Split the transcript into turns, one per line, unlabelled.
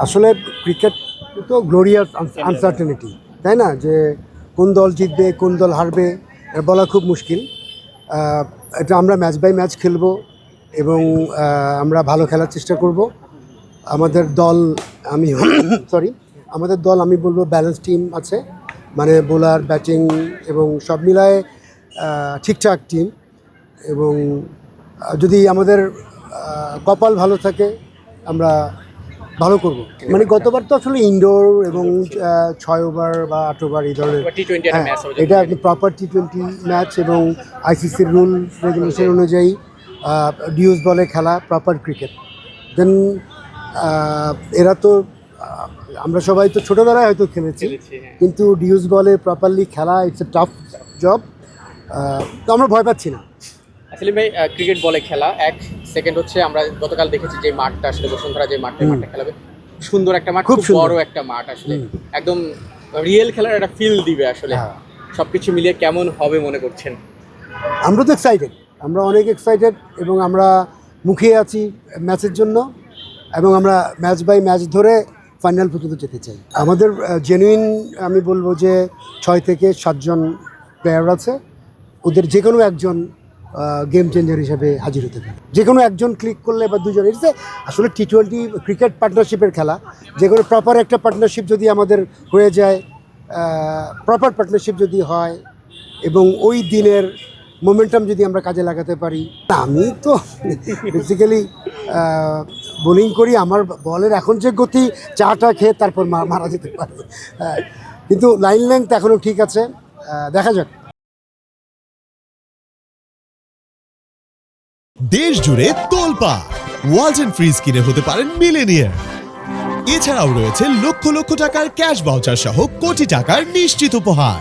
আসলে ক্রিকেট তো glorious uncertainty, তাই না? যে কোন দল জিতবে কোন দল হারবে এটা বলা খুব মুশকিল। এটা আমরা ম্যাচ বাই ম্যাচ খেলবো এবং আমরা ভালো খেলার চেষ্টা করব। আমাদের দল আমি আমাদের দল আমি বলবো ব্যালেন্স টিম আছে, মানে বোলার ব্যাটিং এবং সব মিলায়ে ঠিকঠাক টিম। এবং যদি আমাদের কপাল ভালো থাকে আমরা ভালো করব। মানে গতবার তো আসলে ইনডোর এবং 6 ওভার বা 8 ওভার এই ধরনের, এটা প্রপার টি-20 ম্যাচ এবং আইসিসির রুল রেগুলেশন অনুযায়ী ডিউজ বলে খেলা প্রপার ক্রিকেট। দেন এরা তো আমরা সবাই তো ছোটোবেলায় হয়তো খেলেছি, কিন্তু ডিউজ বলে প্রপারলি খেলা ইটস এ টাফ জব। তো আমরা ভয় পাচ্ছি না।
আসলে ভাই ক্রিকেট বলে খেলা এক, সেকেন্ড হচ্ছে আমরা গতকাল দেখেছি যে মাঠটা আসলে বসুন্ধরা যে মাঠটা খেলাবে, সুন্দর একটা মাঠ, খুব বড় একটা মাঠ, আসলে একদম রিয়েল খেলার একটা ফিল দিবে আসলে। সবকিছু মিলিয়ে কেমন হবে মনে করছেন?
আমরা তো এক্সাইটেড, আমরা অনেক এক্সাইটেড এবং আমরা মুখিয়ে আছি ম্যাচের জন্য এবং আমরা ম্যাচ বাই ম্যাচ ধরে ফাইনাল পর্যন্ত যেতে চাই। আমাদের জেনুইন আমি বলবো যে 6 থেকে 7 জন প্লেয়ার আছে, ওদের যে কোনো একজন গেম চেঞ্জার হিসাবে হাজির হতে পারে। যে কোনো একজন ক্লিক করলে বা দুজন, এটা আসলে টি-20 ক্রিকেট পার্টনারশিপের খেলা। যে কোনো প্রপার একটা পার্টনারশিপ যদি আমাদের হয়ে যায়, প্রপার পার্টনারশিপ যদি হয় এবং ওই দিনের মোমেন্টাম যদি আমরা কাজে লাগাতে পারি। আমি তো বেসিক্যালি বোলিং করি, আমার বলের এখন যে গতি, চাটা খেয়ে তারপর মারা যেতে পারে, কিন্তু লাইন লেন্থ এখনও ঠিক আছে, দেখা যাক।
দেশ জুড়ে তোলপাড়, ওয়ালটন ফ্রিজ কিনে হতে পারেন মিলেনিয়ার। এছাড়াও রয়েছে লক্ষ লক্ষ টাকার ক্যাশ ভাউচার সহ কোটি টাকার নিশ্চিত উপহার।